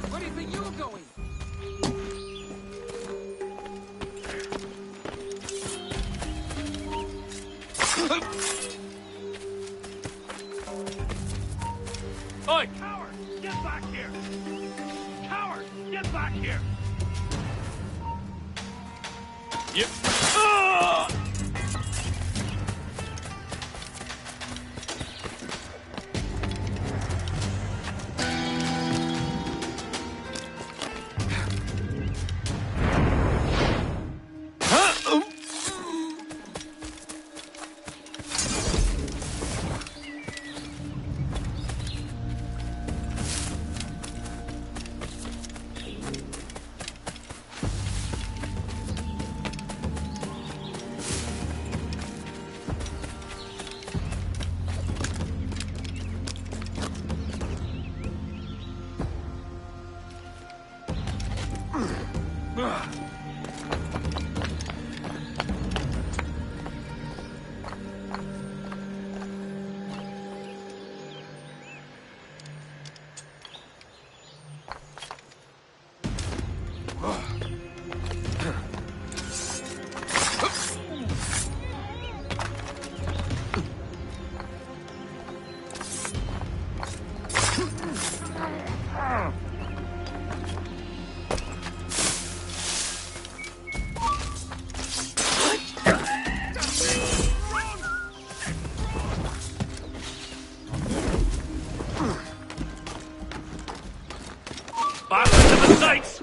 Where do you think you were going? Oi! Coward! Get back here! Coward! Get back here! Yep.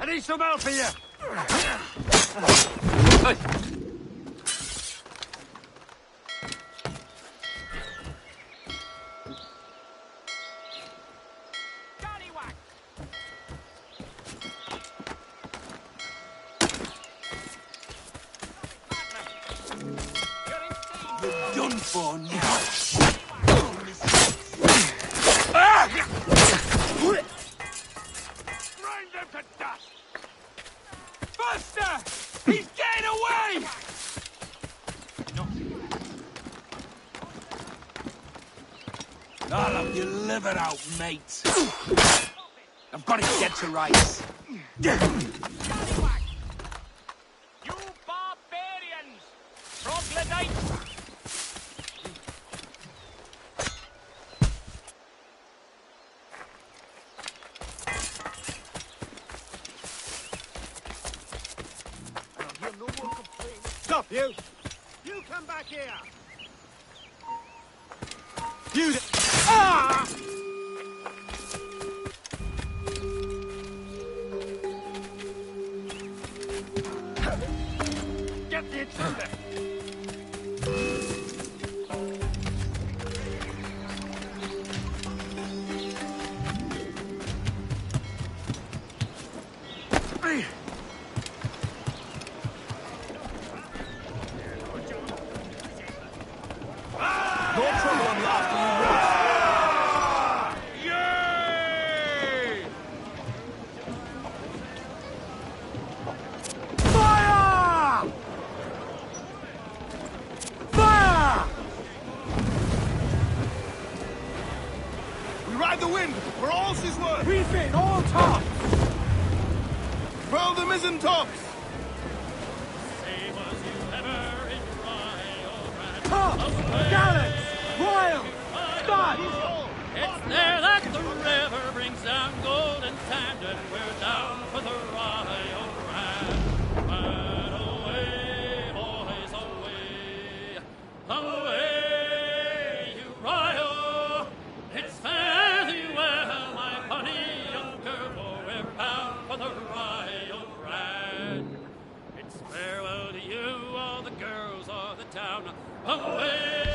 I need some help here! Hey. You're done for now. Grind them to dust! Buster! He's getting away! I'll have your liver out, mate. I've got to get to rights. You barbarians! Troglodytes! Stop, you! You come back here! You... Ah! Get the intruder! No trouble on the after you Yay! Fire! Fire! We ride the wind for all she's worth. Refit all tops. Furl the mizzen tops. Tops, gallants, royal, studs. It's there that the river brings down golden sand, and we're down for the Royal Rand. And away, boys, away, away, you royal. It's fare thee well, my bonny young girl, for we're bound for the Royal Rand. It's farewell to you, all the girls of the town. Away,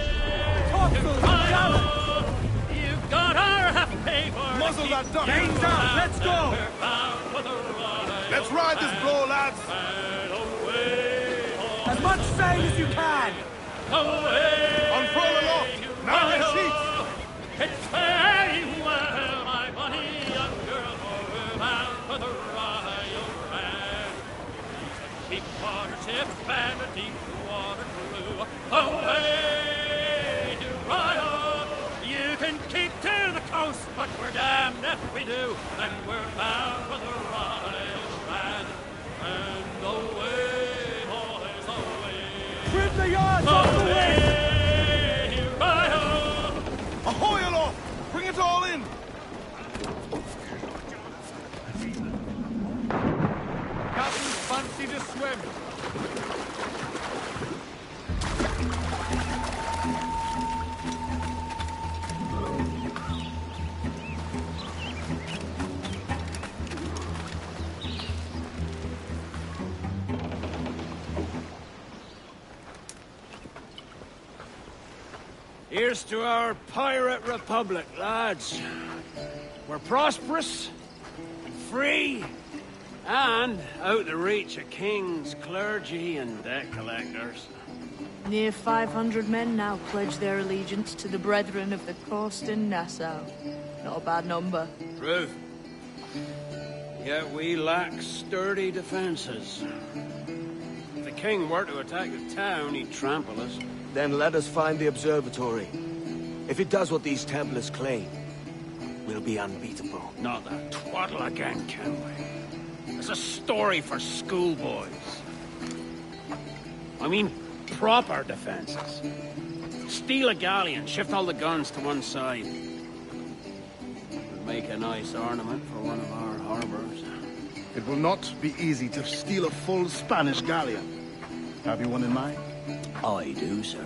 Topsails, gallants. you've got our half pay for Muzzle that duck. Gains down, let's go. Let's ride this blow, lads. Away, As much sail as you can. away, Unfurl aloft. Man in sheets. it's very well. Yes, we do. And we're bound for the Royal Rad. And away, boys, away. Trim the yards off the wind! Away, Royal. Ahoy aloft! Bring it all in! Captain's fancy to swim. Here's to our pirate republic, lads. We're prosperous, free, and out the reach of kings, clergy, and debt collectors. Near 500 men now pledge their allegiance to the Brethren of the Coast in Nassau. Not a bad number. Truth. Yet we lack sturdy defenses. If the king were to attack the town, he'd trample us. Then let us find the observatory. If it does what these Templars claim, we'll be unbeatable. Not that twaddle again, can we? It's a story for schoolboys. I mean, proper defenses. Steal a galleon, shift all the guns to one side. Would make a nice ornament for one of our harbors. It will not be easy to steal a full Spanish galleon. Have you one in mind? I do, sir.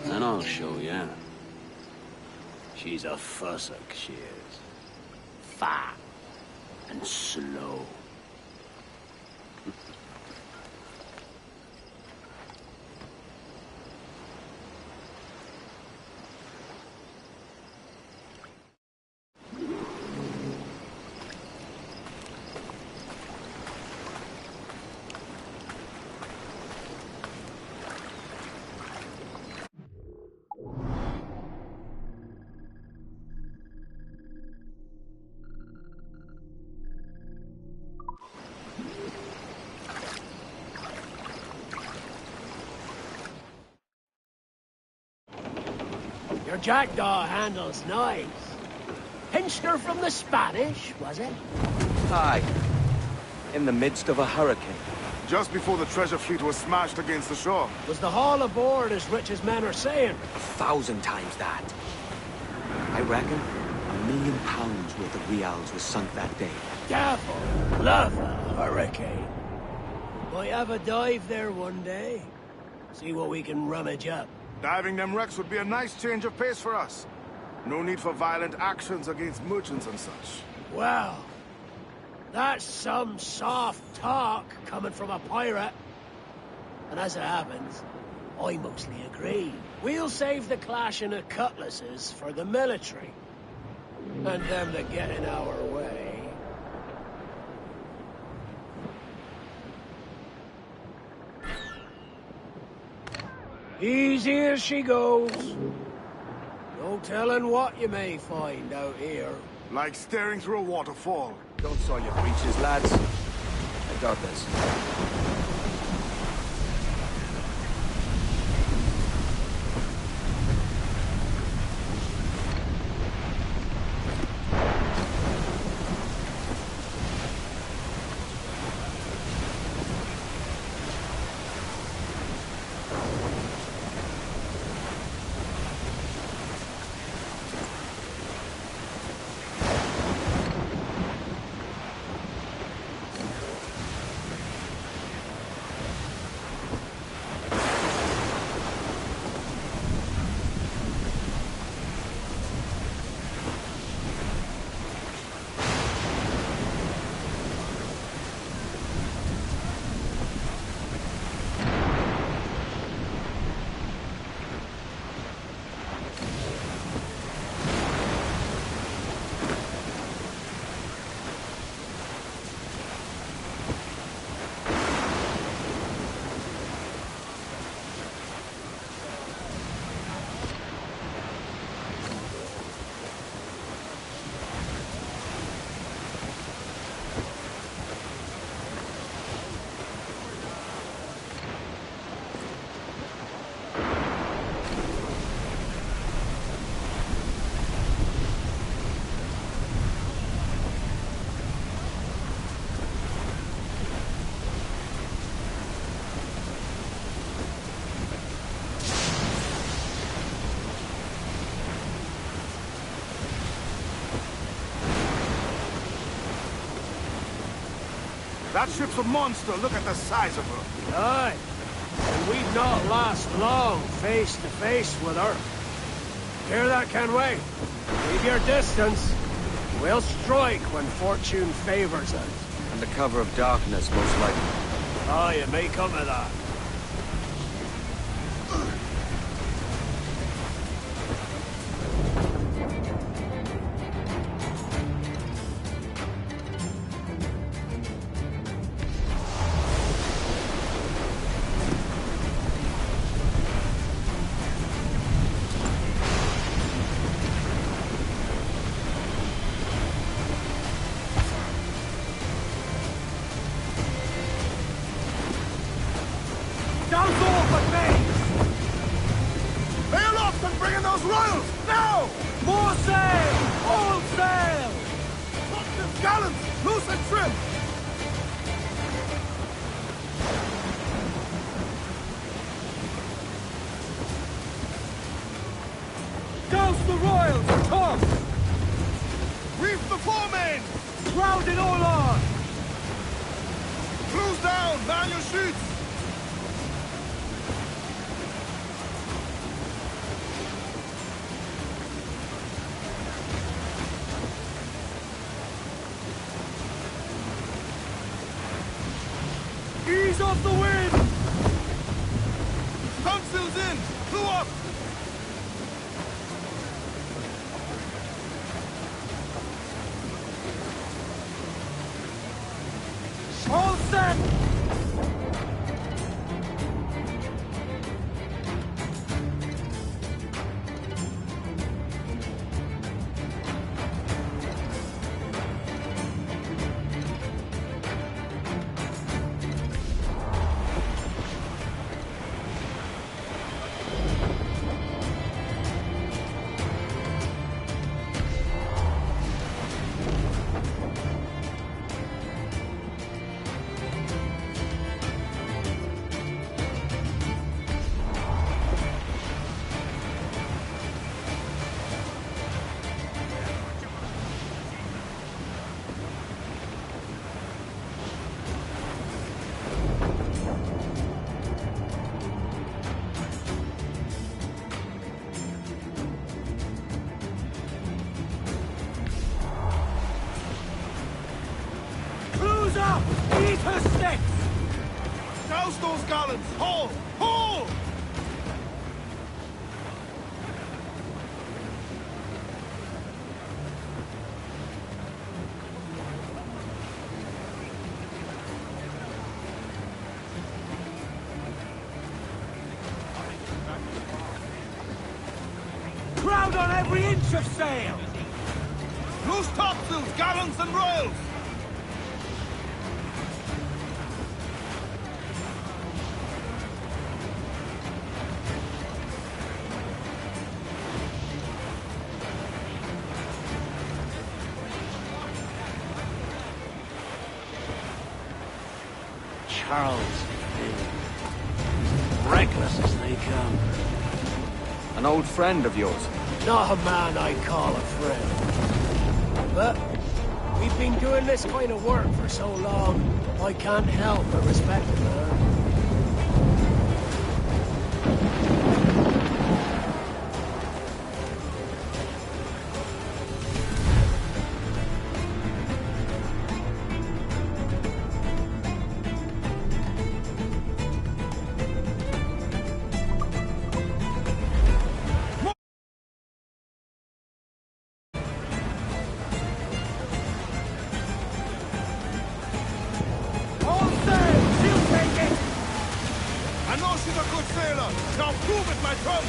And I'll show you. She's a fussock, she is. Fat and slow. Your jackdaw handle's nice. Pinched her from the Spanish, was it? Aye. In the midst of a hurricane. Just before the treasure fleet was smashed against the shore. Was the haul aboard as rich as men are saying? 1,000 times that. I reckon £1 million worth of reals was sunk that day. Devil, love a hurricane. Might have a dive there one day. See what we can rummage up. Diving them wrecks would be a nice change of pace for us. No need for violent actions against merchants and such. Well, that's some soft talk coming from a pirate. And as it happens, I mostly agree. We'll save the clashing of cutlasses for the military. And them that get in our way. Easy as she goes. No telling what you may find out here. Like staring through a waterfall. Don't soil your breeches, lads. I got this. That ship's a monster. Look at the size of her. Aye. And we'd not last long face to face with her. Hear that, Kenway? Keep your distance. We'll strike when fortune favors us. Under cover of darkness, most likely. Oh, it may come to that. Ease off the wind! Topsails in! Crew up! All set! Up! Eat her sticks! Douse those gallons! Haul! Haul! Crowd on every inch of sail! Loose topsails, gallants and royals! Charles Field. Reckless as they come. An old friend of yours? Not a man I call a friend. But we've been doing this kind of work for so long, I can't help but respect the man. Now prove it, my son!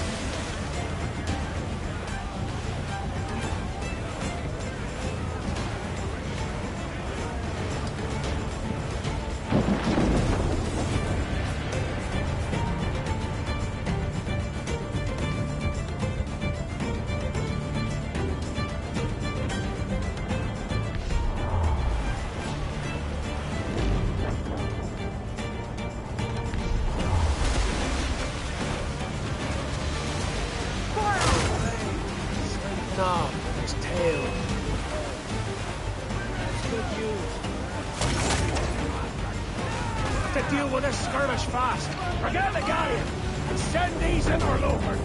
deal with this skirmish fast. Forget the galleon, and send these interlopers.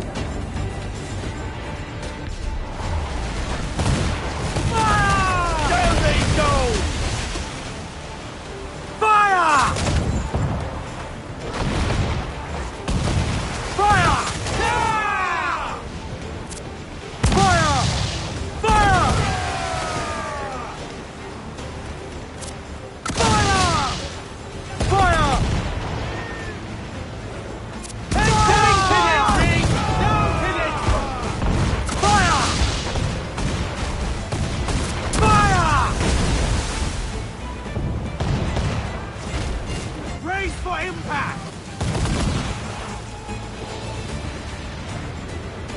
Fire! There they go! Fire! Fire! Fire! Fire! For impact!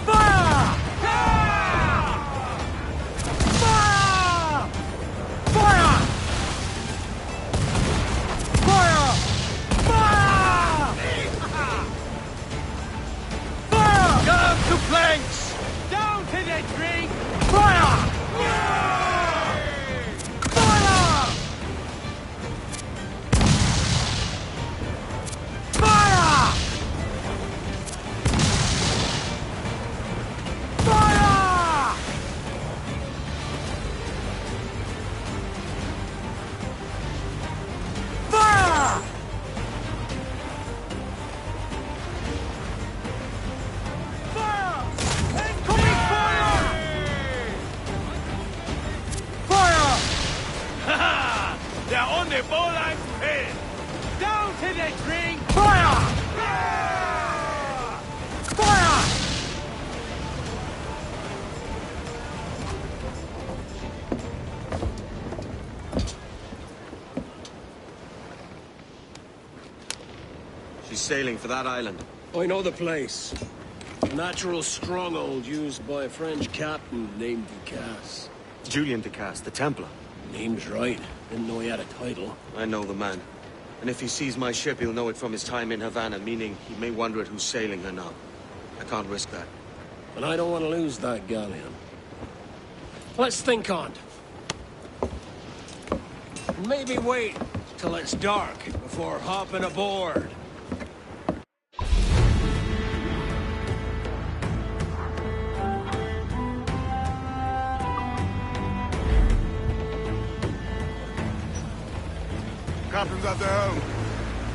Fire! Fire! Fire! Fire! Fire! Fire! Down to planks! Down to the drink! Fire! They're on the bowline's head! Down to the drink! Fire! Fire! She's sailing for that island. I know the place. A natural stronghold used by a French captain named Ducasse. Julian Ducasse, the Templar. Name's right. Didn't know he had a title. I know the man. And if he sees my ship, he'll know it from his time in Havana, meaning he may wonder at who's sailing her now. I can't risk that. And I don't want to lose that galleon. Let's think on it. Maybe wait till it's dark before hopping aboard. Captain's at the helm.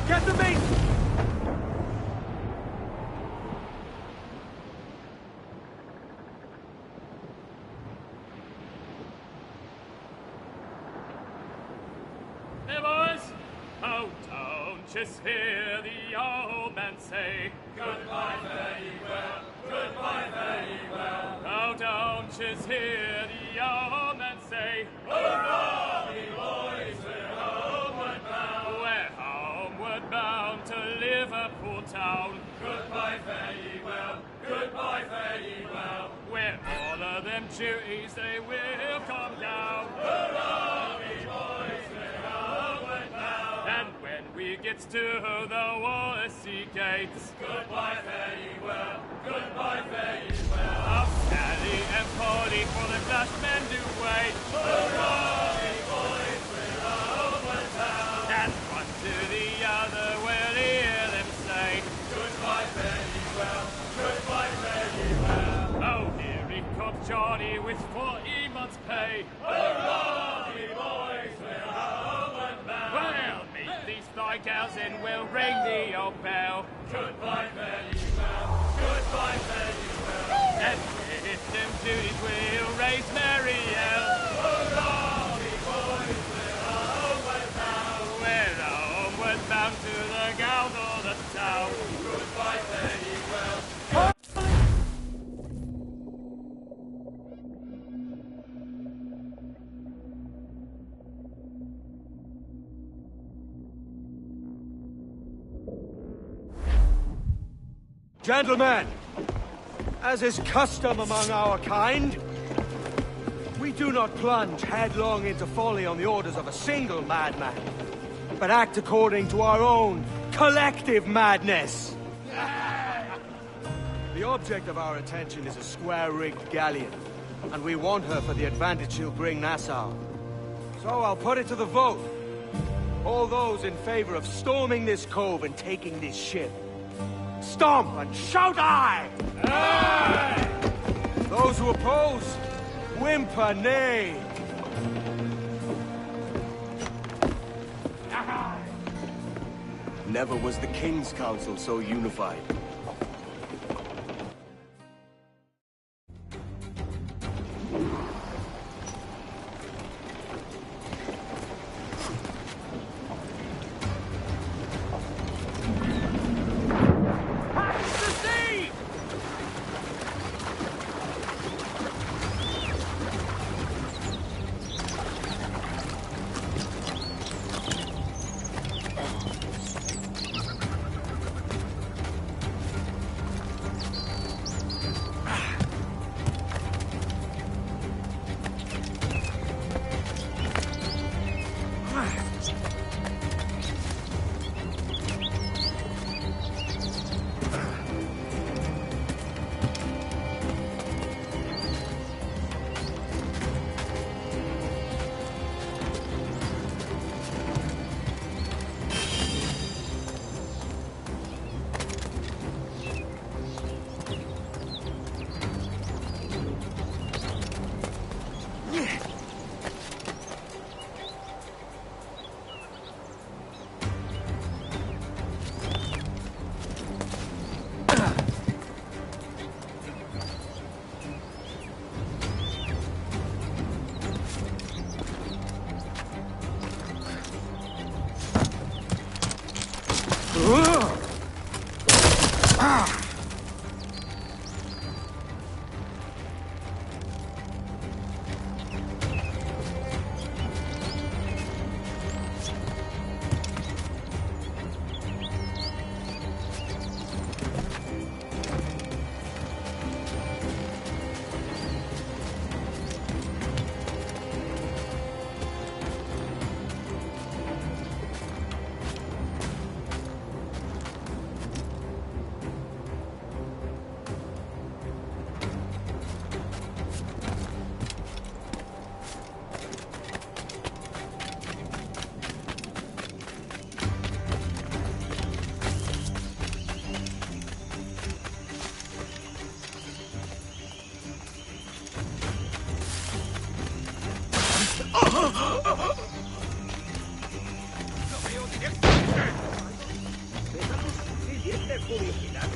Get the mate! Hey, boys! Oh, don't just hear the old man say, goodbye, fare ye well, goodbye, fare ye well. Oh, don't just hear the old man say, hurrah, ye boys, we're homeward bound. We're homeward bound to Liverpool town. Goodbye, fare ye well, goodbye, fare ye well. Where all of them duties they will come down. Hurrah, ye boys, we're homeward bound. And when we get to the Wallasey gates, goodbye, fare ye well, goodbye, fare ye well. Up Sally and Polly for the Dutchmen do wait. Hurrah, ye boys, we're homeward bound. And one to the other will hear them say, goodbye, fare ye well, goodbye, fare ye well. Oh, here he comes Johnny with 40 months' pay. Hurrah, ye boys, we're homeward bound. Well, meet these fly gals and we'll ring the old bell. Goodbye, fare ye well, goodbye, fare ye well. And with them duties we'll raise merry yell. Hurrah, ye boys, we're homeward bound. We're homeward bound to the gals of the town. Goodbye, fare ye well. Gentlemen, as is custom among our kind, we do not plunge headlong into folly on the orders of a single madman, but act according to our own collective madness. The object of our attention is a square-rigged galleon, and we want her for the advantage she'll bring Nassau. So I'll put it to the vote. All those in favor of storming this cove and taking this ship, stomp and shout aye! Aye! Those who oppose, whimper nay! Never was the King's Council so unified.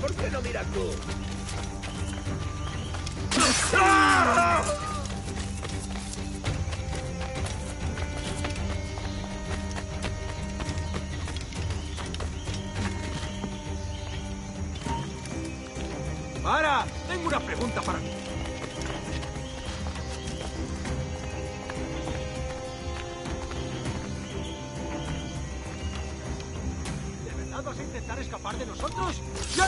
¿Por qué no miras tú? ¡Para! Tengo una pregunta para ti. ¿De verdad vas a intentar escapar de nosotros? ¡Ya!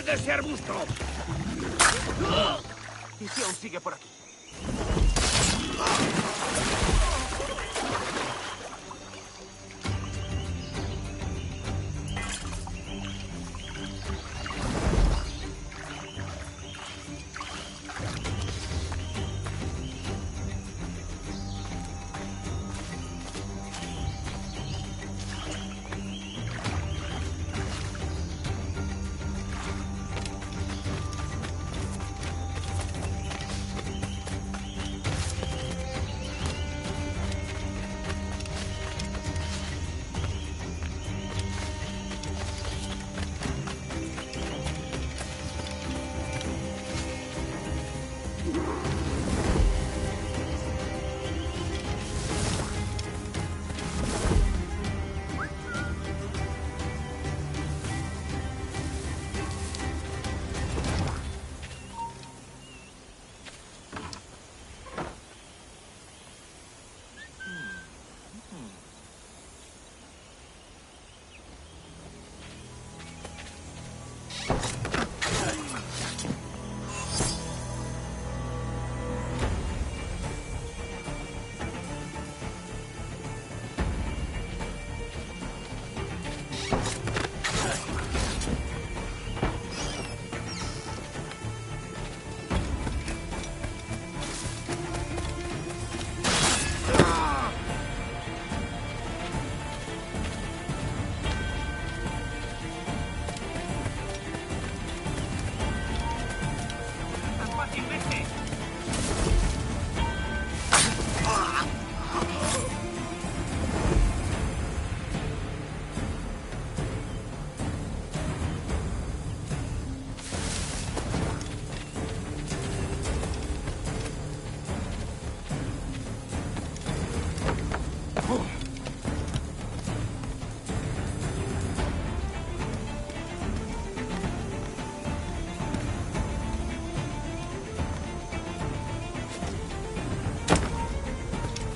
de ese arbusto! ¿Y si aún sigue por aquí?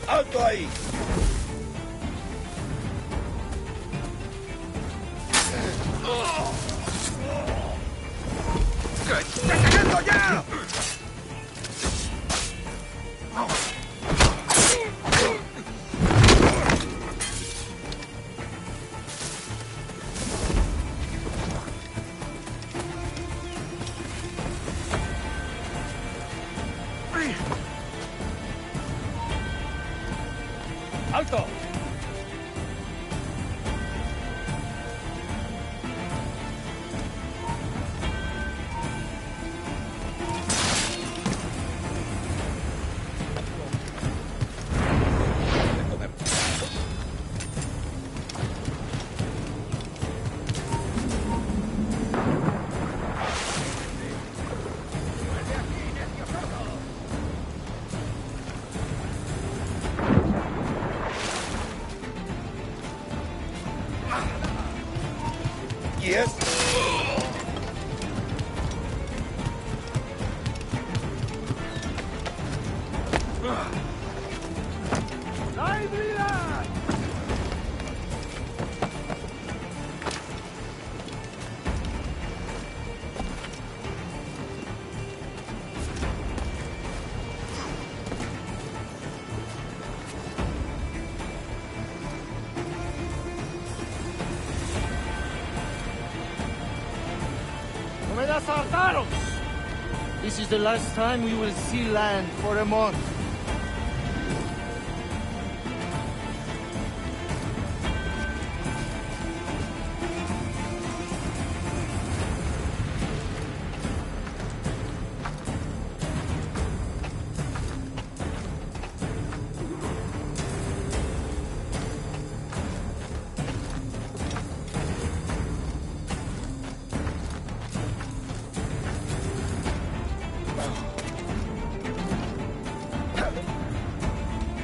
¡Alto ahí! ¡Que está cayendo ya! ¡Alto! Yes. This is the last time we will see land for a month.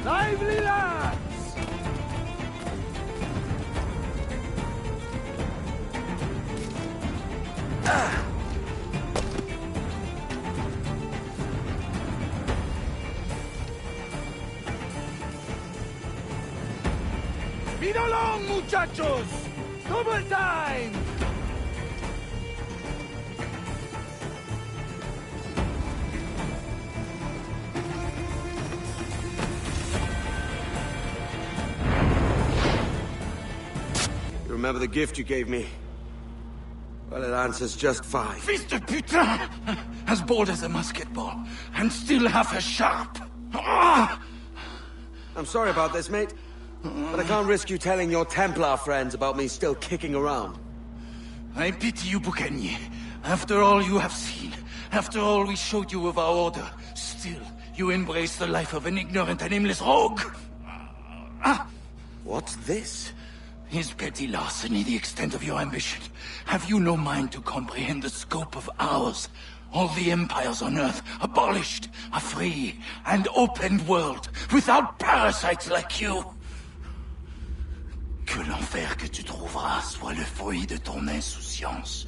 Lively lads! Speed along, muchachos! Double time! remember the gift you gave me? Well, it answers just 5. Fils de putain! As bold as a musket ball, and still half as sharp. Ah! I'm sorry about this, mate. But I can't risk you telling your Templar friends about me still kicking around. I pity you, Bucanier. After all you have seen, after all we showed you of our order, still you embrace the life of an ignorant and aimless rogue. What's this? Is petty larceny the extent of your ambition? Have you no mind to comprehend the scope of ours? All the empires on Earth abolished, a free and open world, without parasites like you. Que l'enfer que tu trouveras soit le fruit de ton insouciance.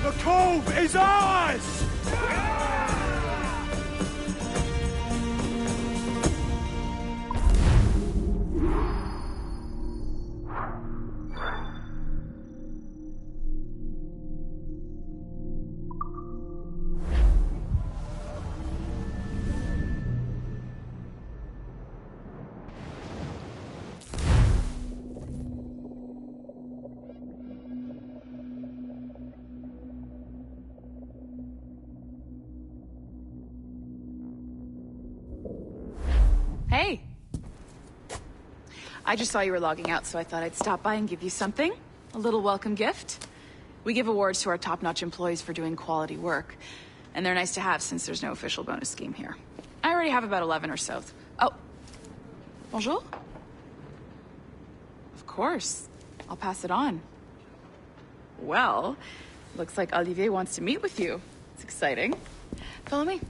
The cove is ours! Hey! I just saw you were logging out, so I thought I'd stop by and give you something. A little welcome gift. We give awards to our top-notch employees for doing quality work, and they're nice to have since there's no official bonus scheme here. I already have about 11 or so. Oh. Bonjour? Of course. I'll pass it on. Well, looks like Olivier wants to meet with you. It's exciting. Follow me.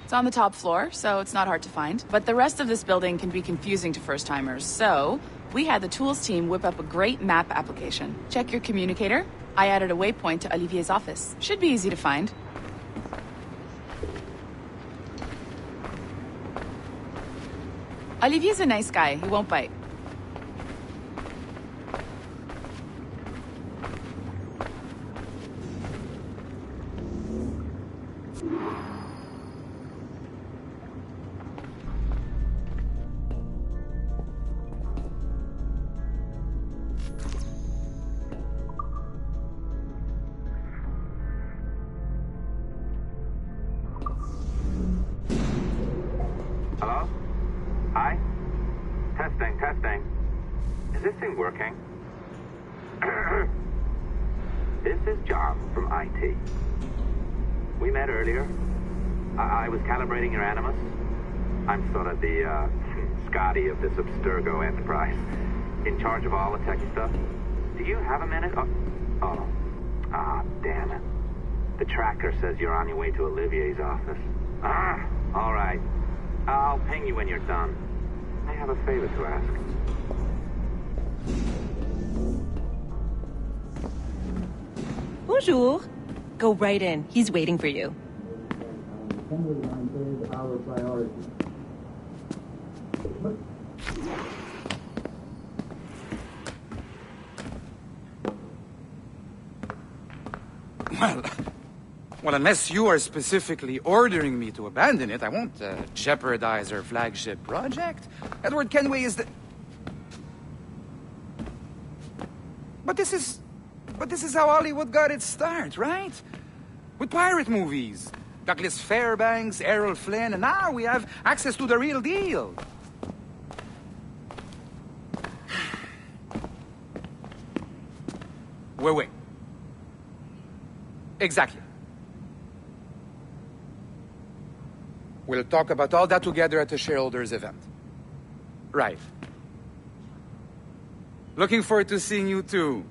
It's on the top floor, so it's not hard to find. But the rest of this building can be confusing to first-timers, so we had the tools team whip up a great map application. Check your communicator. I added a waypoint to Olivier's office. Should be easy to find. Olivier's a nice guy. He won't bite. Hello? Hi? Testing, testing. Is this thing working? This is John from IT. We met earlier. I was calibrating your Animus. I'm sort of the, Scotty of this Abstergo enterprise. In charge of all the techie stuff. Do you have a minute? Oh. Ah, damn it. The tracker says you're on your way to Olivier's office. Ah, all right. I'll ping you when you're done. I have a favor to ask. Bonjour. Go right in. He's waiting for you. Our priority. Well, unless you are specifically ordering me to abandon it, I won't jeopardize our flagship project. Edward Kenway is the... But this is how Hollywood got its start, right? With pirate movies. Douglas Fairbanks, Errol Flynn, and now we have access to the real deal. Wait. Exactly. We'll talk about all that together at the shareholders event. Right. Looking forward to seeing you too.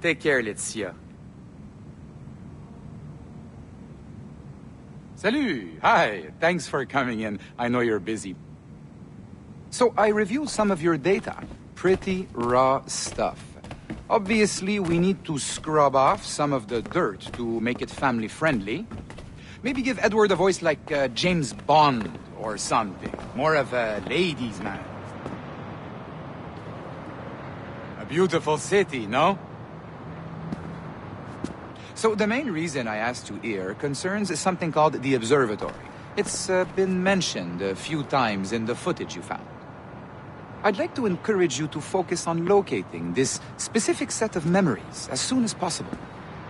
Take care, Laetitia. Salut! Hi! Thanks for coming in. I know you're busy. So I reviewed some of your data. Pretty raw stuff. Obviously, we need to scrub off some of the dirt to make it family-friendly. Maybe give Edward a voice like James Bond or something. More of a ladies' man. A beautiful city, no? So the main reason I asked you here concerns something called the Observatory. It's been mentioned a few times in the footage you found. I'd like to encourage you to focus on locating this specific set of memories as soon as possible.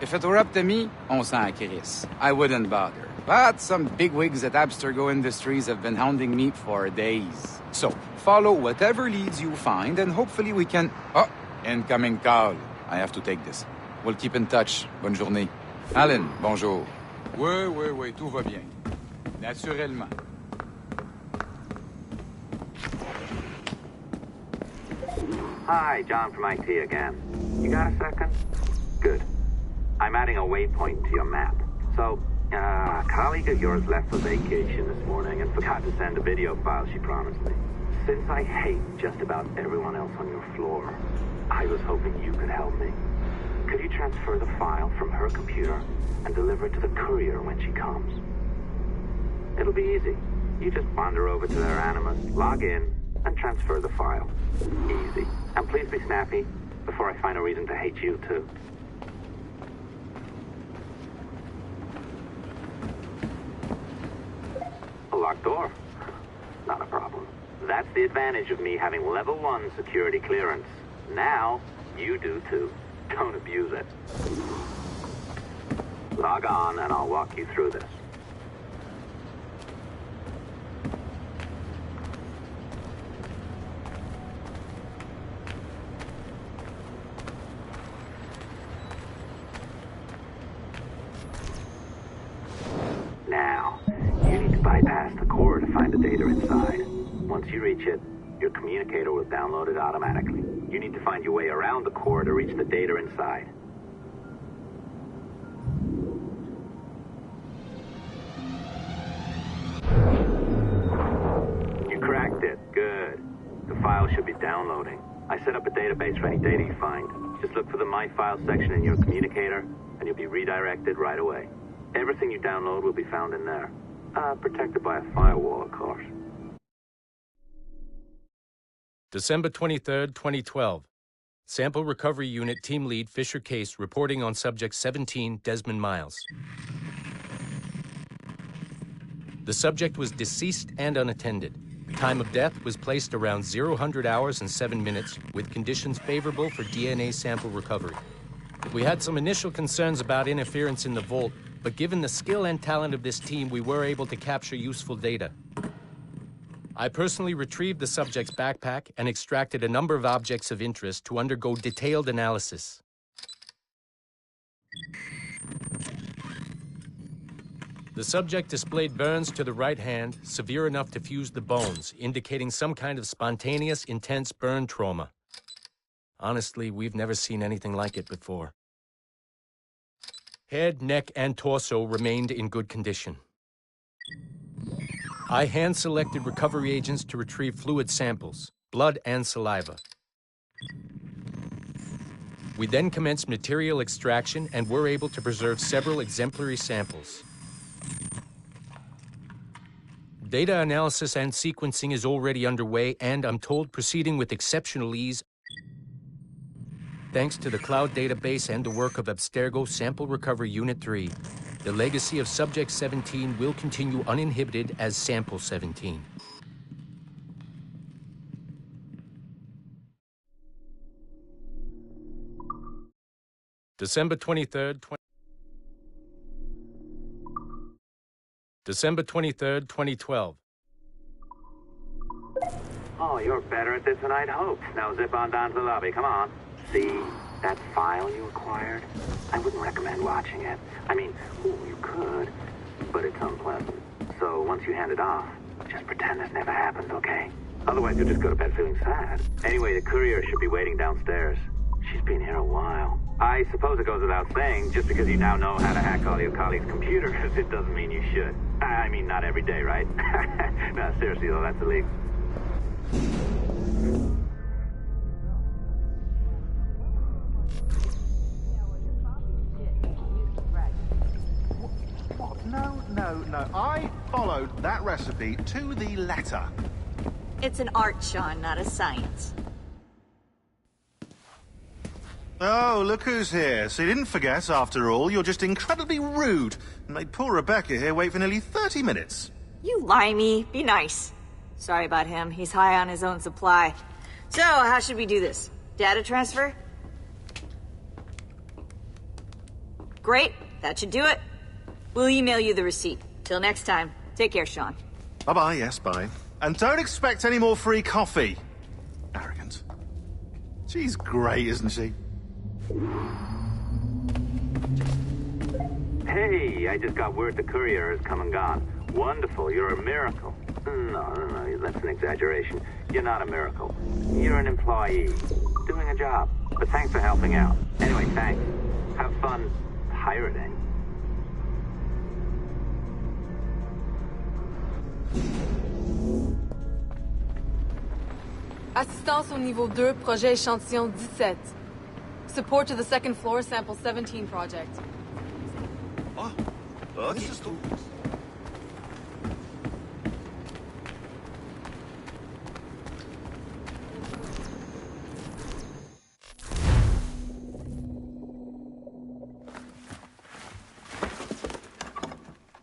If it were up to me, on s'en crisse. I wouldn't bother. But some bigwigs at Abstergo Industries have been hounding me for days. So, follow whatever leads you find, and hopefully we can... Oh, incoming call. I have to take this. We'll keep in touch. Bonne journée. Alan, bonjour. Oui, tout va bien. Naturellement. Hi, John from IT again. You got a second? Good. I'm adding a waypoint to your map. So, a colleague of yours left for vacation this morning and forgot to send a video file she promised me. Since I hate just about everyone else on your floor, I was hoping you could help me. Could you transfer the file from her computer and deliver it to the courier when she comes? It'll be easy. You just wander over to their Animus, log in, and transfer the file. Easy. And please be snappy before I find a reason to hate you, too. A locked door? Not a problem. That's the advantage of me having level 1 security clearance. Now, you do too. Don't abuse it. Log on and I'll walk you through this. Now, you need to bypass the core to find the data inside. Once you reach it, your communicator will download it automatically. You need to find your way around the core to reach the data inside. You cracked it. Good. The file should be downloading. I set up a database for any data you find. Just look for the My Files section in your communicator, and you'll be redirected right away. Everything you download will be found in there. Protected by a firewall, of course. December 23rd, 2012. Sample Recovery Unit Team Lead Fisher Case reporting on Subject 17, Desmond Miles. The subject was deceased and unattended. Time of death was placed around 0000 hours and 7 minutes, with conditions favorable for DNA sample recovery. We had some initial concerns about interference in the vault, but given the skill and talent of this team, we were able to capture useful data. I personally retrieved the subject's backpack and extracted a number of objects of interest to undergo detailed analysis. The subject displayed burns to the right hand, severe enough to fuse the bones, indicating some kind of spontaneous, intense burn trauma. Honestly, we've never seen anything like it before. Head, neck, and torso remained in good condition. I hand-selected recovery agents to retrieve fluid samples, blood and saliva. We then commenced material extraction and were able to preserve several exemplary samples. Data analysis and sequencing is already underway, and I'm told proceeding with exceptional ease. Thanks to the cloud database and the work of Abstergo Sample Recovery Unit 3, the legacy of Subject 17 will continue uninhibited as Sample 17. December 23rd, 2012. Oh, you're better at this than I'd hoped. Now zip on down to the lobby. Come on. See that file you acquired? I wouldn't recommend watching it. I mean, you could, but it's unpleasant. So once you hand it off, just pretend this never happened, okay? Otherwise, you'll just go to bed feeling sad. Anyway, the courier should be waiting downstairs. She's been here a while. I suppose it goes without saying, just because you now know how to hack all your colleagues' computers, it doesn't mean you should. I mean, not every day, right? No, seriously, though, that's illegal. No. I followed that recipe to the letter. It's an art, Sean, not a science. Oh, look who's here. So you didn't forget, after all, you're just incredibly rude and made poor Rebecca here wait for nearly 30 minutes. You limey. Be nice. Sorry about him. He's high on his own supply. So, how should we do this? Data transfer? Great. That should do it. We'll email you the receipt. Till next time. Take care, Sean. Bye-bye, yes, bye. And don't expect any more free coffee. Arrogant. She's great, isn't she? Hey, I just got word the courier has come and gone. Wonderful, you're a miracle. No, that's an exaggeration. You're not a miracle. You're an employee, doing a job. But thanks for helping out. Anyway, thanks. Have fun pirating. Assistance au niveau 2, projet échantillon 17. Support to the second floor, sample 17 project. Oh, this is cool.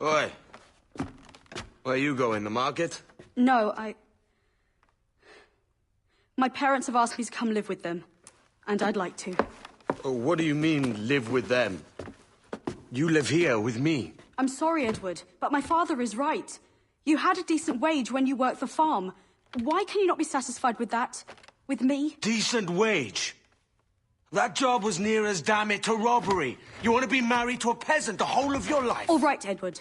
Oi. Where you going, the market? No, My parents have asked me to come live with them. And I'd like to. Oh, what do you mean, live with them? You live here with me. I'm sorry, Edward, but my father is right. You had a decent wage when you worked the farm. Why can you not be satisfied with that? With me? Decent wage? That job was near as, damn it, to robbery. You want to be married to a peasant the whole of your life? All right, Edward.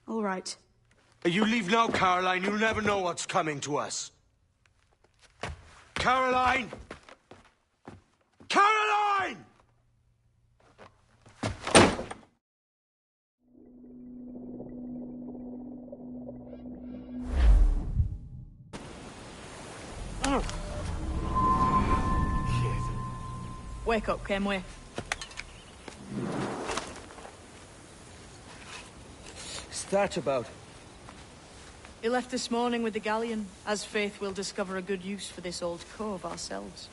All right. You leave now, Caroline. You'll never know what's coming to us. Caroline! Caroline! Wake up, Kenway. What's that about? He left this morning with the galleon. As faith, we'll discover a good use for this old cove ourselves.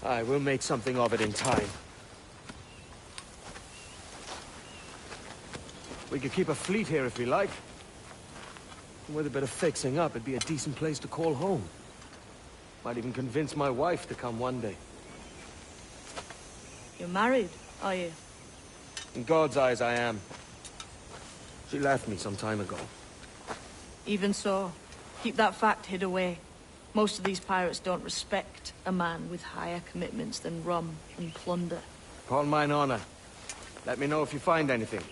Aye, we'll make something of it in time. We could keep a fleet here if we like. And with a bit of fixing up, it'd be a decent place to call home. Might even convince my wife to come one day. You're married, are you? In God's eyes, I am. She left me some time ago. Even so, keep that fact hid away. Most of these pirates don't respect a man with higher commitments than rum and plunder. Call mine honor. Let me know if you find anything.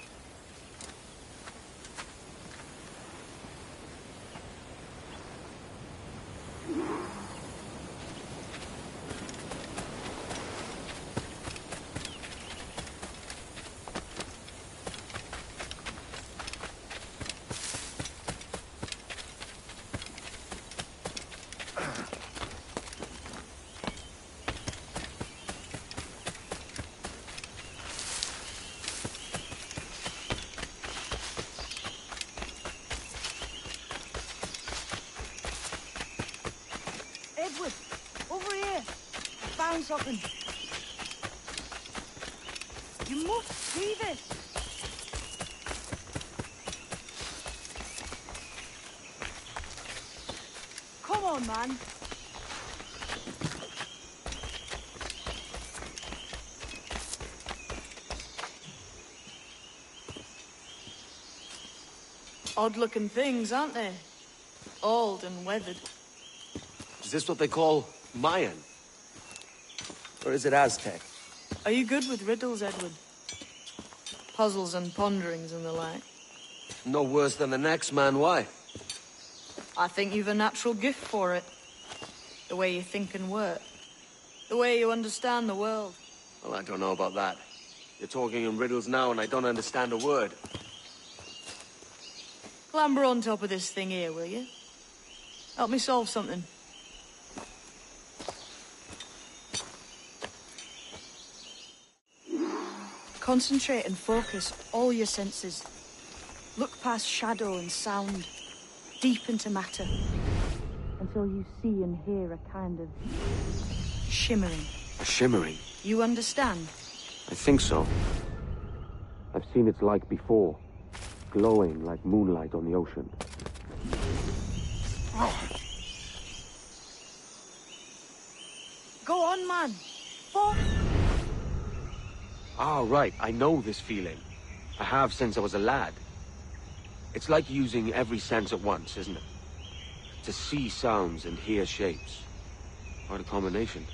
Edward, over here. Found something. You must see this. Come on, man. Odd-looking things, aren't they? Old and weathered. Is this what they call Mayan? Or is it Aztec? Are you good with riddles, Edward? Puzzles and ponderings and the like? No worse than the next man, why? I think you've a natural gift for it. The way you think and work. The way you understand the world. Well, I don't know about that. You're talking in riddles now and I don't understand a word. Clamber on top of this thing here, will you? Help me solve something. Concentrate and focus all your senses. Look past shadow and sound, deep into matter. And until you see and hear a kind of shimmering. Shimmering? You understand? I think so. I've seen its like before. Glowing like moonlight on the ocean. Go on, man. Fuck. Ah, right. I know this feeling. I have since I was a lad. It's like using every sense at once, isn't it? To see sounds and hear shapes. Quite a combination.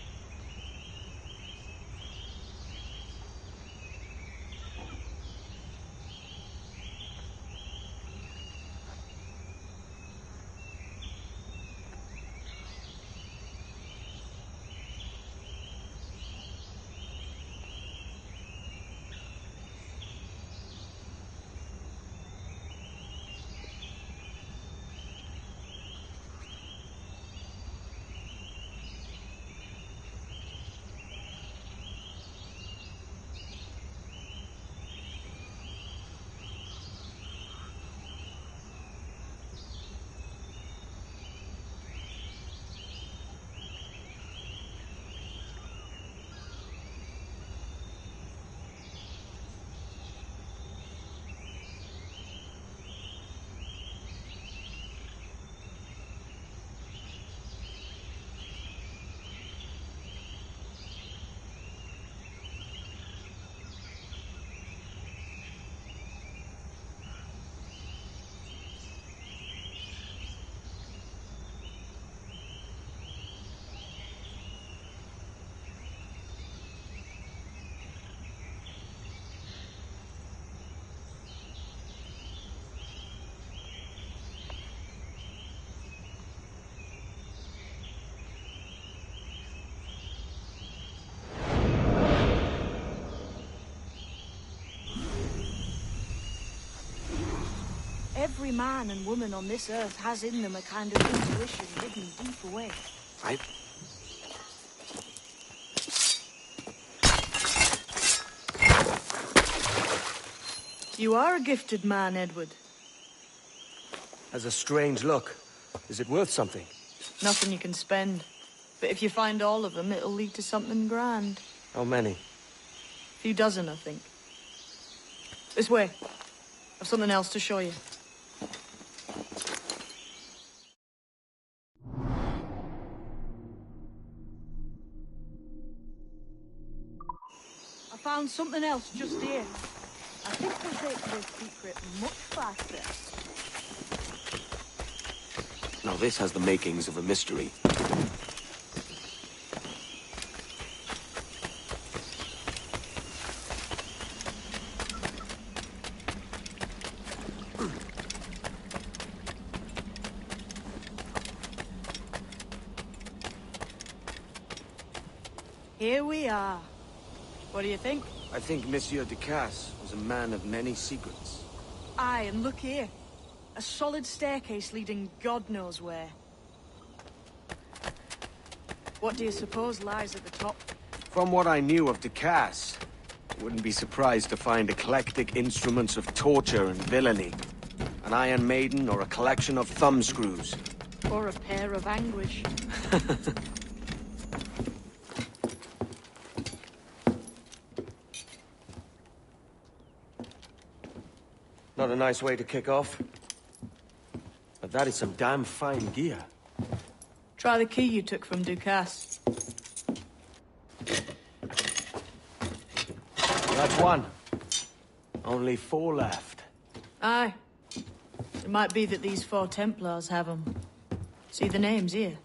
Every man and woman on this earth has in them a kind of intuition hidden deep away. You are a gifted man, Edward. Has a strange look. Is it worth something? Nothing you can spend. But if you find all of them, it'll lead to something grand. How many? A few dozen, I think. This way. I've something else to show you. I found something else just here. I think we'll take this secret much faster. Now this has the makings of a mystery. Here we are. What do you think? I think Monsieur Ducasse was a man of many secrets. Aye, and look here. A solid staircase leading God knows where. What do you suppose lies at the top? From what I knew of Ducasse, I wouldn't be surprised to find eclectic instruments of torture and villainy. An Iron Maiden or a collection of thumbscrews. Or a pair of anguish. Not a nice way to kick off. But that is some damn fine gear. Try the key you took from Ducasse. That's one. Only 4 left. Aye. It might be that these 4 Templars have them. See the names here?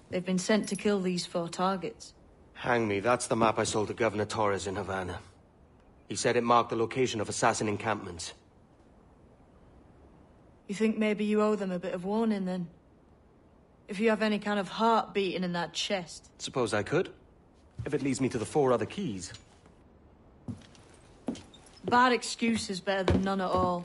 They've been sent to kill these 4 targets. Hang me, that's the map I sold to Governor Torres in Havana. He said it marked the location of assassin encampments. You think maybe you owe them a bit of warning, then? If you have any kind of heart beating in that chest. Suppose I could? If it leads me to the 4 other keys. Bad excuse is better than none at all.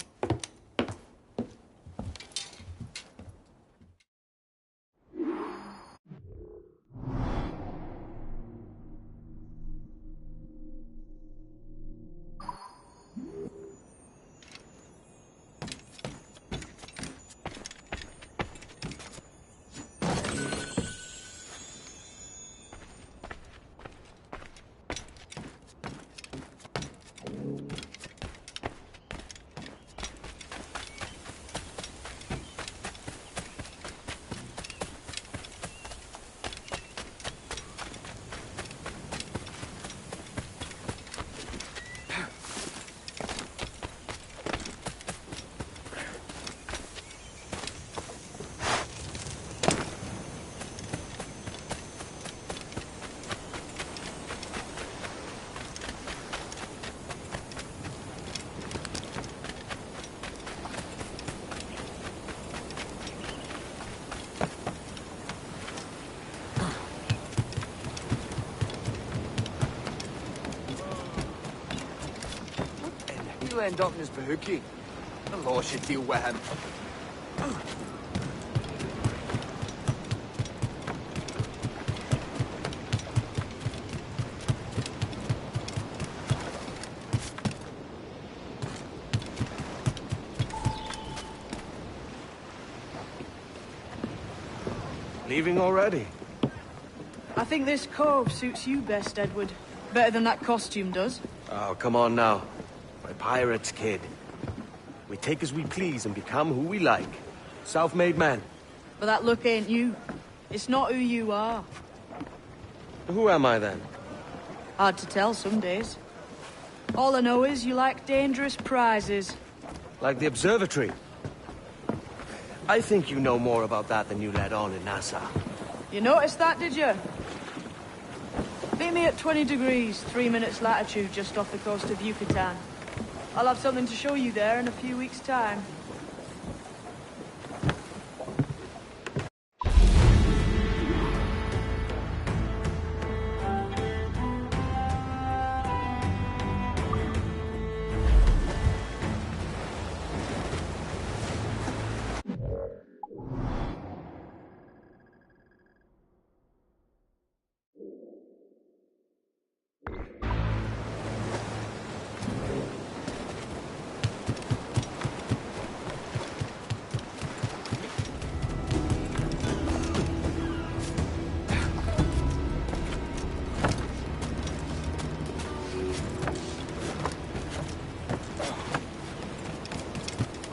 end up in his bahookie. The law should deal with him. Leaving already? I think this cove suits you best, Edward. Better than that costume does. Oh, come on now. We're pirates, kid. We take as we please and become who we like. Self-made men. But that look ain't you. It's not who you are. Who am I, then? Hard to tell some days. All I know is you like dangerous prizes. Like the observatory. I think you know more about that than you let on in Nassau. You noticed that, did you? Meet me at 20 degrees, 3 minutes latitude, just off the coast of Yucatan. I'll have something to show you there in a few weeks' time.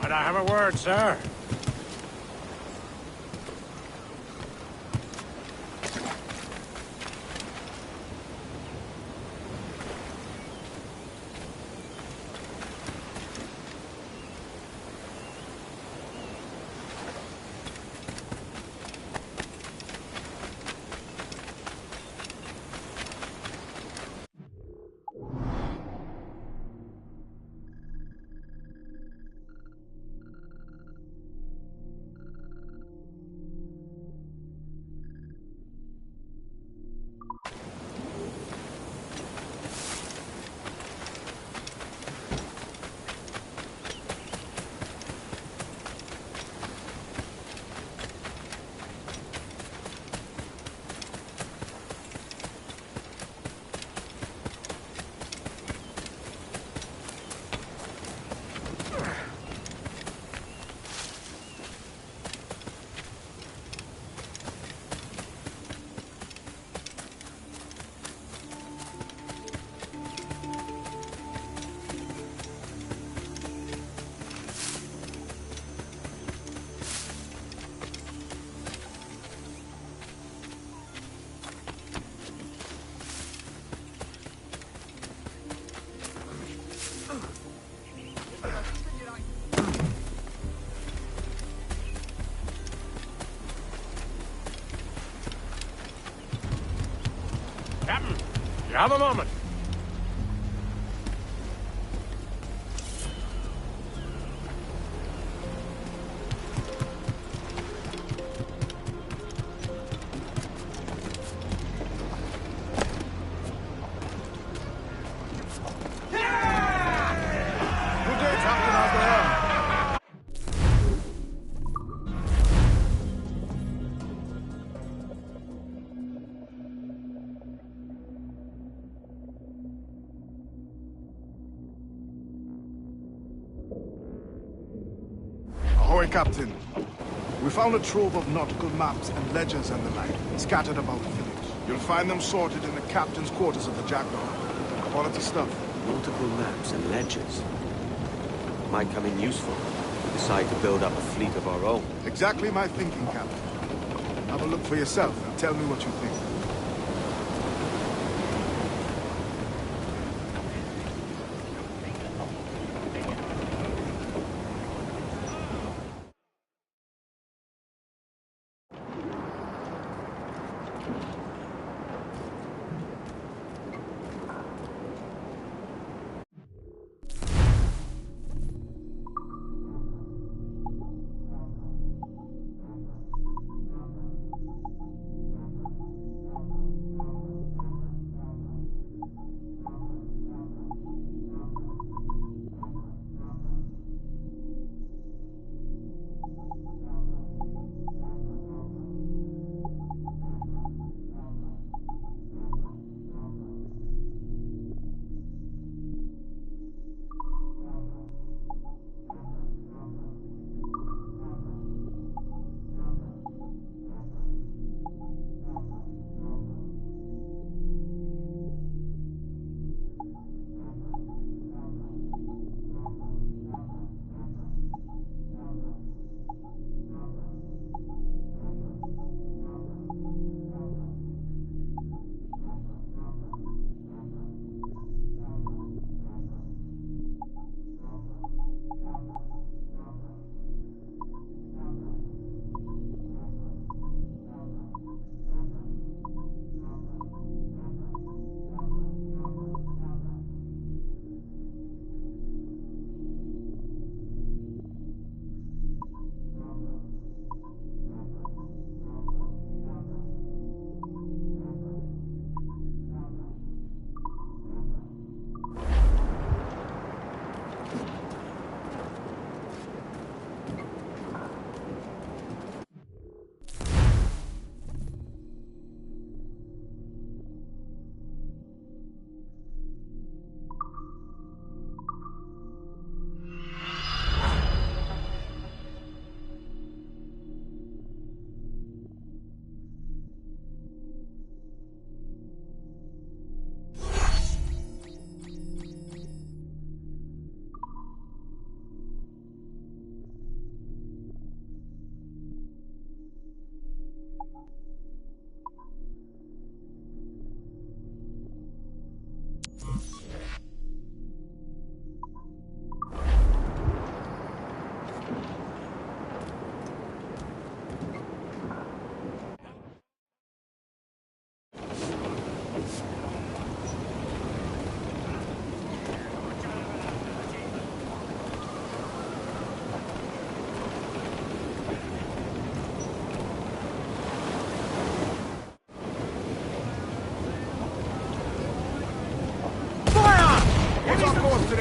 Might I have a word, sir? Captain, you have a moment. Good day, Captain Abraham. Ahoy, Captain. We found a trove of nautical maps and ledgers and the like, scattered about the village. You'll find them sorted in the captain's quarters of the Jackdaw. Quality stuff. Multiple maps and ledgers. Might come in useful if we decide to build up a fleet of our own. Exactly my thinking, Captain. Have a look for yourself and tell me what you think.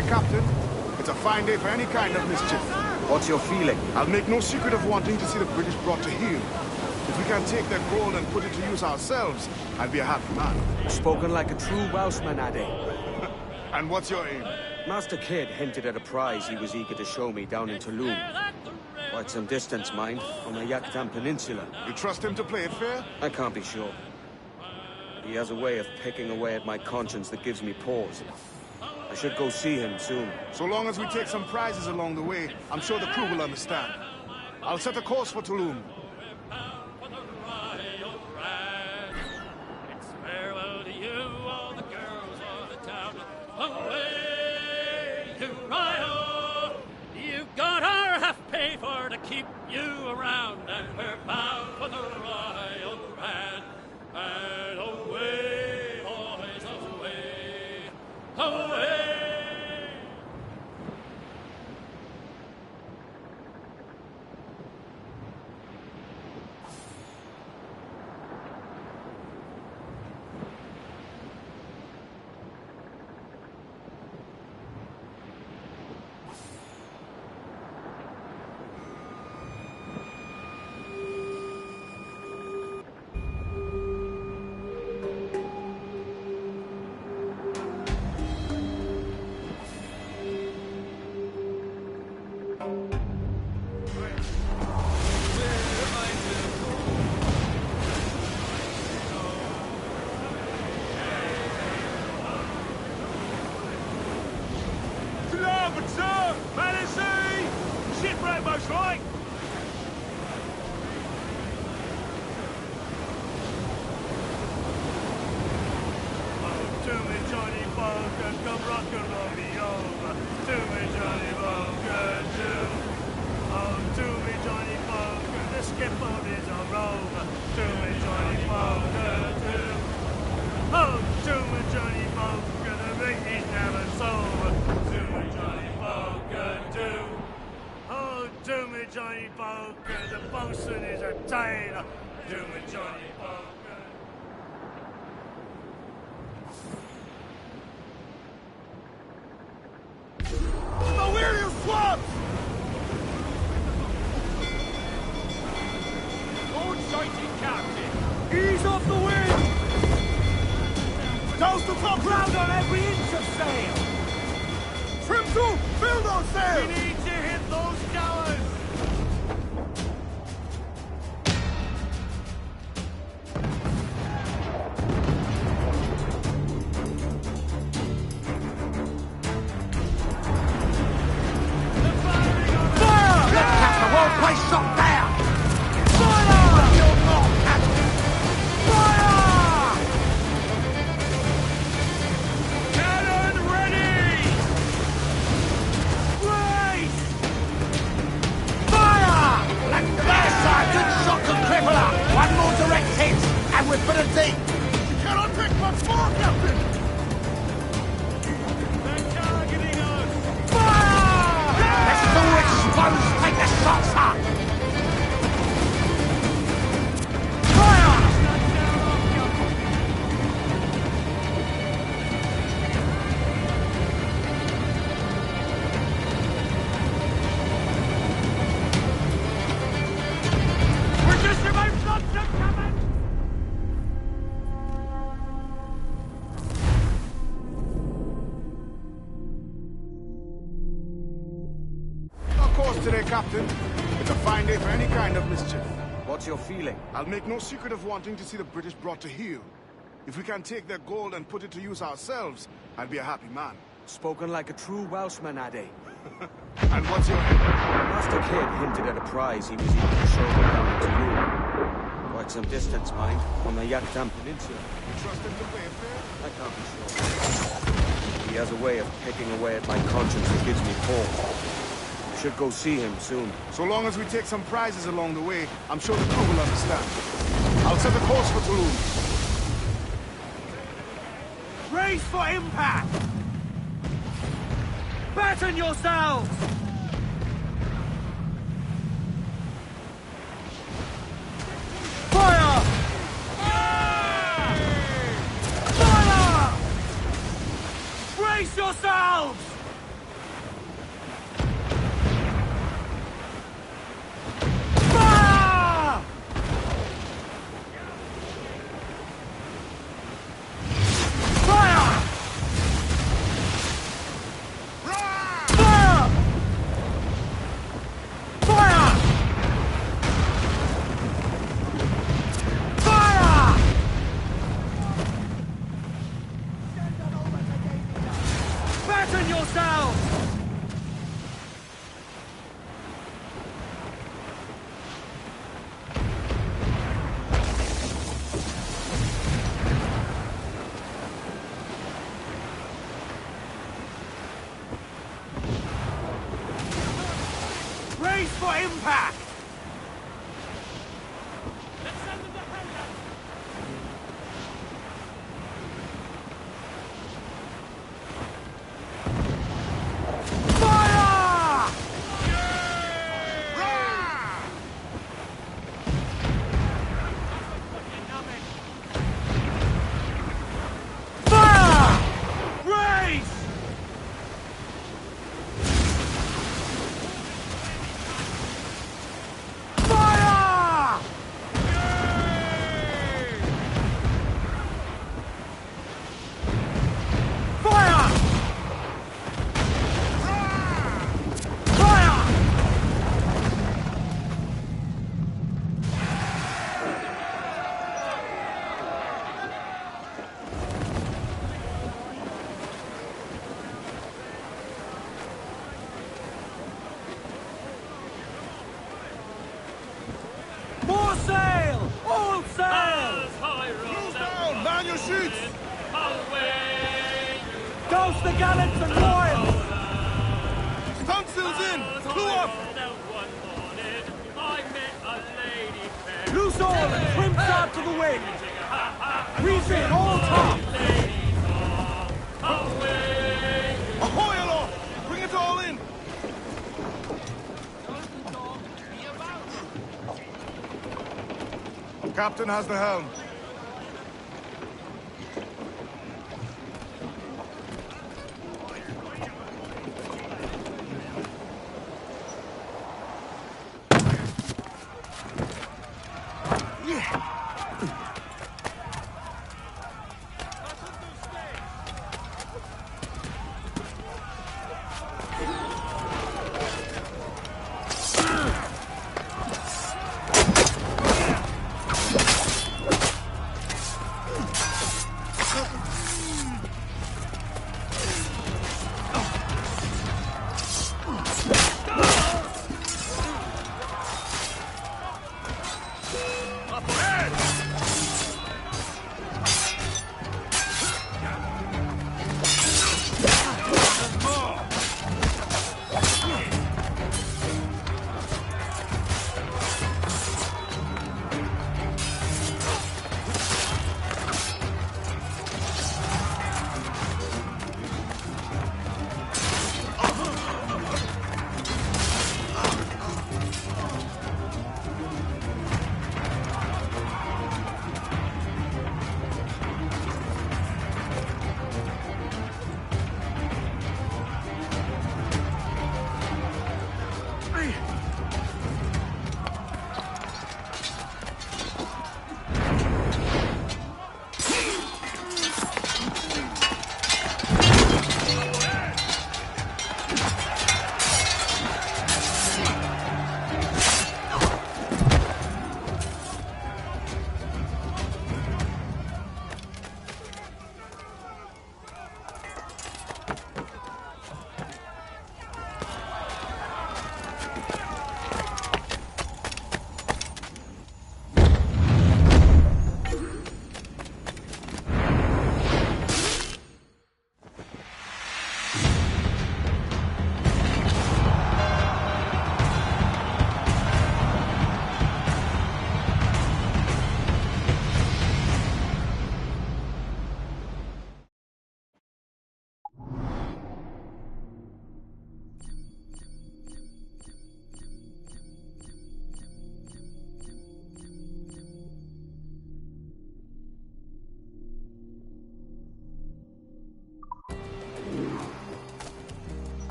today, Captain. It's a fine day for any kind of mischief. What's your feeling? I'll make no secret of wanting to see the British brought to heel. If we can take their gold and put it to use ourselves, I'll be a happy man. Spoken like a true Welshman, Addy. And what's your aim? Master Kidd hinted at a prize he was eager to show me down in Tulum. Quite some distance, mind, on the Yucatan Peninsula. You trust him to play it fair? I can't be sure. But he has a way of picking away at my conscience that gives me pause. I should go see him soon. So long as we take some prizes along the way, I'm sure the crew will understand. I'll set a course for Tulum. Farewell to you, all the girls of the town. Away to Rio. You got our half pay for to keep you around, and we're bound for the Royal Grand. And away, boys, away, away. Ease off the wind! Toast the top round on every inch of sail! Trim to! Fill those sails! We need to hit those towers! Fire! Let's catch the whole place shot down! One more direct hit, and we're for the deep! You cannot take much more, Captain! They're targeting us! Fire! Let's all expose! Take the shots up! Fire! We're just about not to coming! Of course today, Captain. It's a fine day for any kind of mischief. What's your feeling? I'll make no secret of wanting to see the British brought to heel. If we can take their gold and put it to use ourselves, I'll be a happy man. Spoken like a true Welshman, Addy. And what's your aim? Master Kidd hinted at a prize he was eager to show me down in Tulum. Quite some distance, mind, on the Yucatan Peninsula. You trust him to play it fair? I can't be sure. He has a way of picking away at my conscience that gives me pause. I should go see him soon. So long as we take some prizes along the way, I'm sure the crew will understand. I'll set a course for Tulum. Brace for impact! Batten yourselves! Fire! Fire! Brace yourselves! your shoots! Douse the gallants and royals! Stunsails in! Crew up! Loose all and trim out to the wind! Reef in all tops! Ahoy aloft! Bring it all in! Captain has the helm.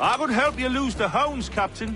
I would help you lose the hounds, Captain.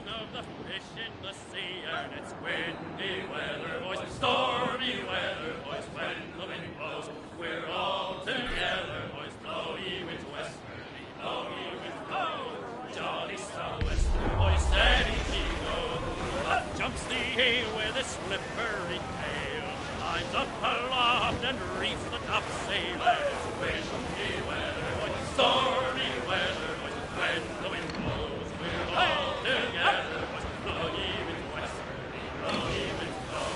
song of the fish in the sea, and it's windy weather, boys, stormy weather, boys, when the wind blows, we're all together, boys, blow ye winds westerly, blow ye winds blow, jolly sou'wester, boys, steady she goes. Up jumps the heel with his slippery tail, climbs up aloft and reefs the topsail, and it's windy weather, boys, stormy weather, boys, when the wind blows, we're all together, boys, blow ye winds westerly, blow ye winds blow,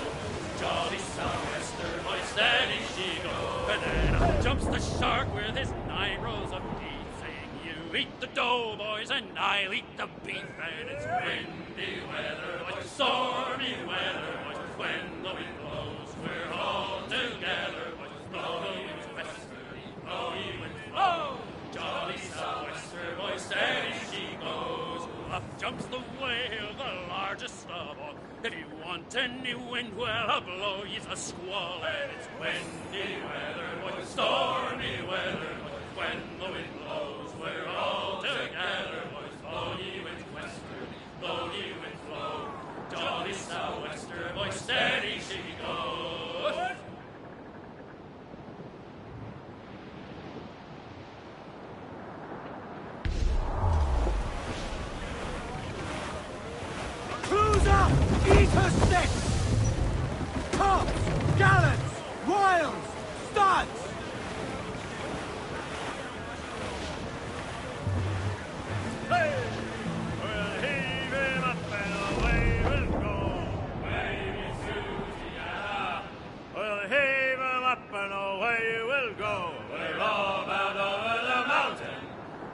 jolly sou'wester, boys, steady she goes. And then up jumps the shark with his 9 rows of teeth, saying, you eat the dough, boys, and I'll eat the beef, and it's windy weather, boys, stormy weather, boys, when the wind blows, we're all together, boys, blow ye winds westerly, blow ye winds blow, jolly sou'wester, boys, steady she goes. Up jumps the whale, the largest of all. If you want any wind, well, I'll blow ye a squall, and it's windy weather, boys, stormy weather, boys, when the wind blows, we're all together, boys, blow ye winds westerly, blow ye winds blow, jolly sou'wester, boys, steady she goes. Cruiser! Eat her sticks! Tops! Gallants! Royals! Studs! Hey! We'll heave him up and away we'll go. Wavy Susiana. We'll heave him up and away we'll go. We're all bound over the mountain.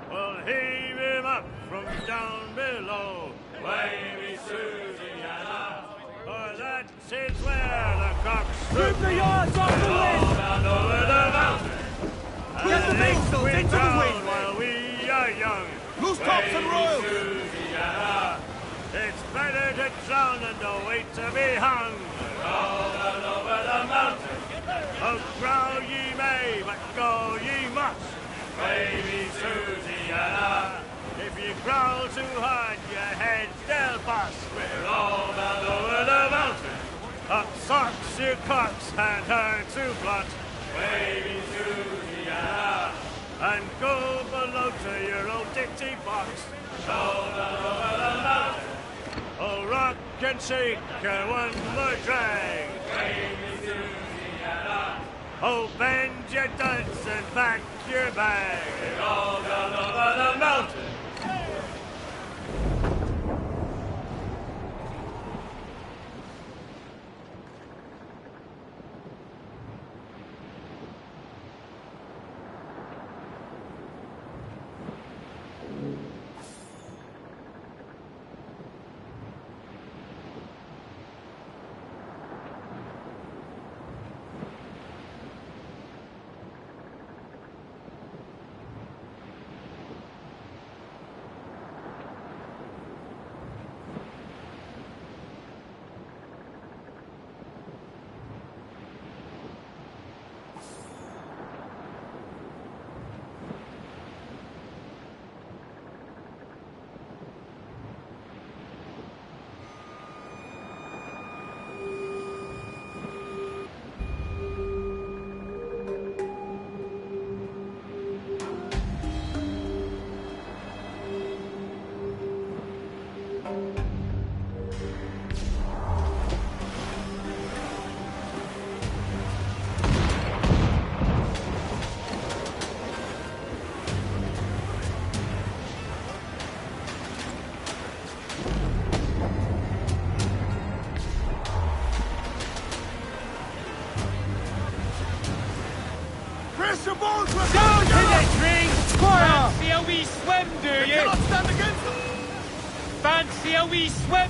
We'll heave him up from down below. Wavy Susiana. For that is where the cocks Strip the yards off the we're all wind! bound over the mountain. Get the mainsails we into the down wind! while we are young. Loose tops and royals! Susiana. It's better to drown than to wait to be hung. We're all down over the mountain. Oh, growl ye may, but go ye must. Baby Susiana. If you growl too hard, your head they'll bust. We're all bound over the mountain. Up socks your cocks and her to blunt. Baby Susiana. And go below to your old ditty box. All down over the mountain. Oh, rock and shake and one more drag. Baby Susiana. Oh, bend your duds and pack your bag. We're all down over the mountain. Press your bones! Down to the drink! Fire! Fancy a wee swim, do You you? cannot stand against them! Fancy a wee swim?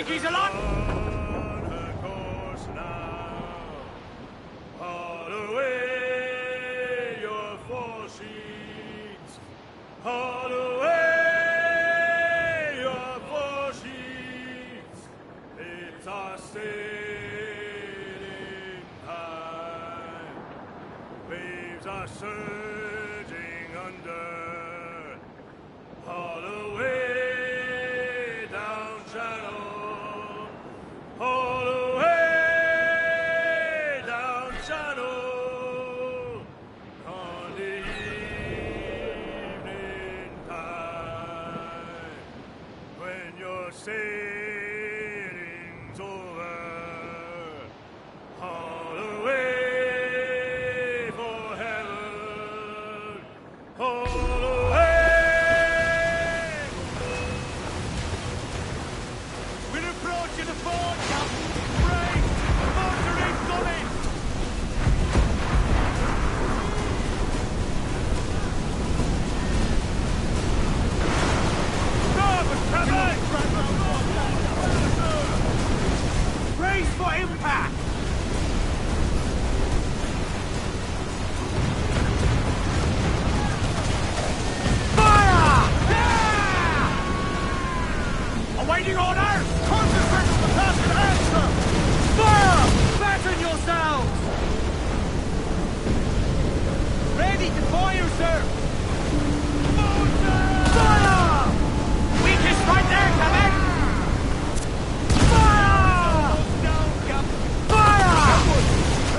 think he's a lot? Haul away your foresheets. Haul away your foresheets. It's our sailing time. Waves are surging under. Haul away down channel. Haul away down channel. On the evening time, when your sailing's over, haul away for heaven. Haul away. We're approaching the fort, Captain. Break! Motor incoming! Starboard, Captain! Brace for impact! Fire! Yeah! Awaiting orders! Concentrate on the task at hand, sir! Fire! Batten yourselves! Ready to fire, sir! Fire! Weakest right there, Captain! Fire! Fire!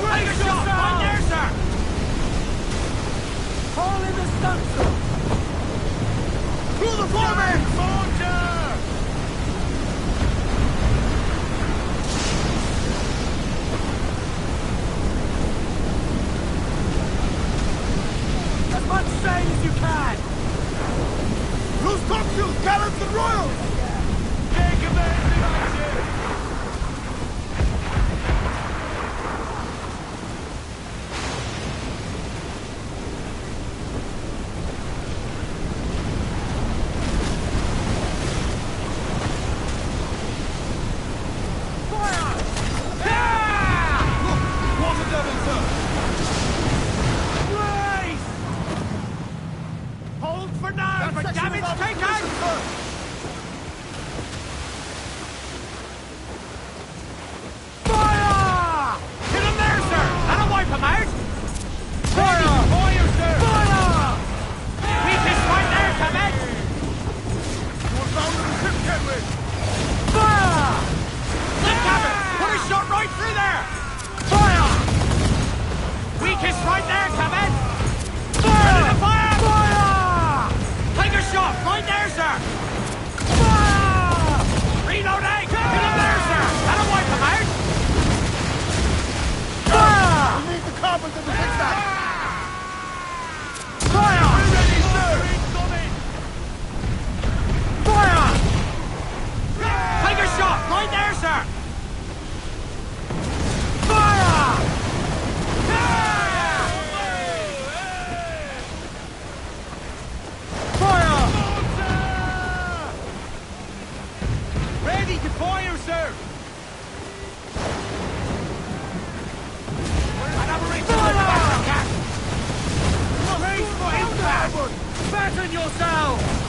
Take a shot right there, sir! Haul in the stunsail! Through the foreman! Soldier! As much sail as you can! Loose topsails, gallants and royals! Take command, action! Fire! Yeah! Look! Water devil, sir! Brace! Hold for now, but damage taken! Fire! Hit him there, sir! That'll wipe him out! Fire! Fire, sir! Fire! Weakest right there, Captain! We're bound to the ship, Kenway! Fire! Look, Captain! Put a shot right through there! Fire! Weakest right there, Captain! Fire! Ready to fire! Fire! Take a shot right there, sir! Fire! Reloading! Hit him there, sir! That'll wipe him out! Fire! We need the carpenter to fix that! Fire! Ready, sir! Incoming! Fire! Take a shot right there, sir! Fire! Fire! Ready to fire, sir! Fire! Race for impact! Batten yourselves!